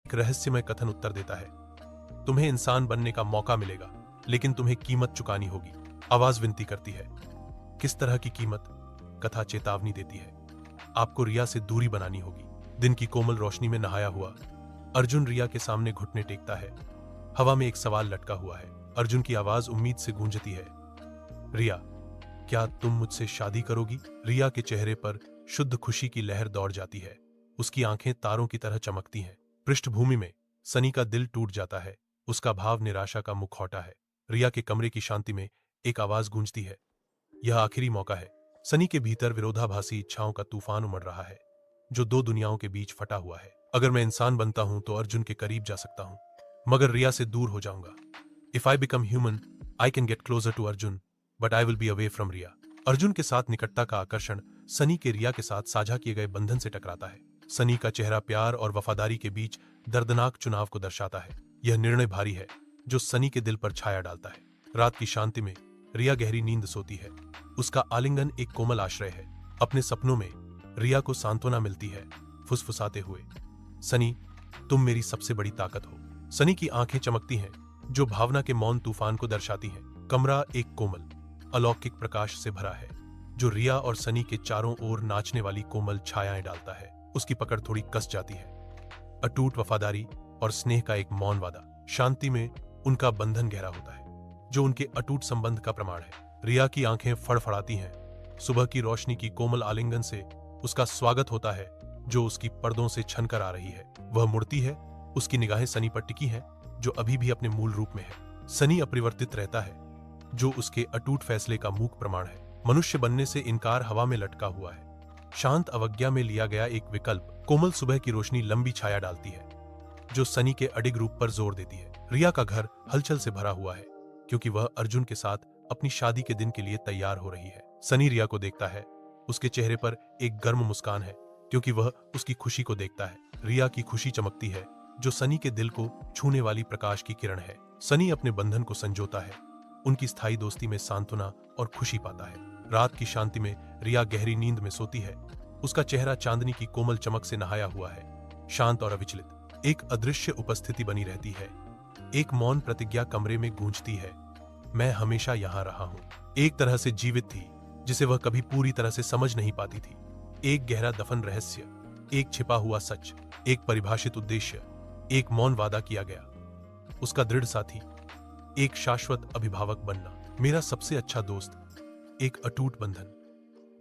एक रहस्यमय कथन उत्तर देता है, तुम्हें इंसान बनने का मौका मिलेगा, लेकिन तुम्हें कीमत चुकानी होगी। आवाज विनती करती है। किस तरह की कीमत? कथा चेतावनी देती है, आपको रिया से दूरी बनानी होगी। दिन की कोमल रोशनी में नहाया हुआ अर्जुन रिया के सामने घुटने टेकता है। हवा में एक सवाल लटका हुआ है। अर्जुन की आवाज उम्मीद से गूंजती है, रिया, क्या तुम मुझसे शादी करोगी? रिया के चेहरे पर शुद्ध खुशी की लहर दौड़ जाती है। उसकी आंखें तारों की तरह चमकती हैं। पृष्ठभूमि में सनी का दिल टूट जाता है। उसका भाव निराशा का मुखौटा है। रिया के कमरे की शांति में एक आवाज गूंजती है, यह आखिरी मौका है। सनी के भीतर विरोधाभासी इच्छाओं का तूफान उमड़ रहा है, जो दो दुनियाओं के बीच फटा हुआ है। अगर मैं इंसान बनता हूं तो अर्जुन के करीब जा सकता हूं, मगर रिया से दूर हो जाऊंगा। If I become human, I can get closer to Arjun, but I will be away from Riya. Arjun के साथ निकटता का आकर्षण सनी के रिया के साथ साझा किए गए बंधन से टकराता है। सनी का चेहरा प्यार और वफादारी के बीच दर्दनाक चुनाव को दर्शाता है। यह निर्णय भारी है, जो सनी के दिल पर छाया डालता है। रात की शांति में रिया गहरी नींद सोती है। उसका आलिंगन एक कोमल आश्रय है। अपने सपनों में रिया को सांत्वना मिलती है, फुसफुसाते हुए, सनी, तुम मेरी सबसे बड़ी ताकत हो। सनी की आंखें चमकती हैं, जो भावना के मौन तूफान को दर्शाती हैं। कमरा एक कोमल, अलौकिक प्रकाश से भरा है, जो रिया और सनी के चारों ओर नाचने वाली कोमल छायाएं डालता है। उसकी पकड़ थोड़ी कस जाती है। अटूट वफादारी और स्नेह का एक मौन वादा। शांति में उनका बंधन गहरा होता है, जो उनके अटूट संबंध का प्रमाण है। रिया की आंखें फड़फड़ाती हैं। सुबह की रोशनी की कोमल आलिंगन से उसका स्वागत होता है, जो उसकी पर्दों से छनकर आ रही है। वह मुड़ती है, उसकी निगाहें सनी पर टिकी हैं, जो अभी भी अपने मूल रूप में है। सनी अपरिवर्तित रहता है, जो उसके अटूट फैसले का मूक प्रमाण है। मनुष्य बनने से इनकार हवा में लटका हुआ है। शांत अवज्ञा में लिया गया एक विकल्प। कोमल सुबह की रोशनी लंबी छाया डालती है, जो सनी के अडिग रूप पर जोर देती है। रिया का घर हलचल से भरा हुआ है, क्योंकि वह अर्जुन के साथ अपनी शादी के दिन के लिए तैयार हो रही है। सनी रिया को देखता है। उसके चेहरे पर एक गर्म मुस्कान है, क्योंकि वह उसकी खुशी को देखता है। रिया की खुशी चमकती है, जो सनी के दिल को छूने वाली प्रकाश की किरण है। सनी अपने बंधन को संजोता है। उनकी स्थायी दोस्ती में सांत्वना और खुशी पाता है। रात की शांति में रिया गहरी नींद में सोती है। उसका चेहरा चांदनी की कोमल चमक से नहाया हुआ है, शांत और अविचलित। एक अदृश्य उपस्थिति बनी रहती है। एक मौन प्रतिज्ञा कमरे में गूंजती है, मैं हमेशा यहां रहा हूं। एक तरह से जीवित थी, जिसे वह कभी पूरी तरह से समझ नहीं पाती थी। एक गहरा दफन रहस्य, एक छिपा हुआ सच, एक परिभाषित उद्देश्य, एक मौन वादा किया गया। उसका दृढ़ साथी, एक शाश्वत अभिभावक बनना, मेरा सबसे अच्छा दोस्त, एक अटूट बंधन,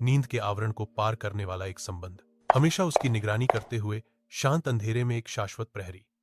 नींद के आवरण को पार करने वाला एक संबंध, हमेशा उसकी निगरानी करते हुए शांत अंधेरे में एक शाश्वत प्रहरी।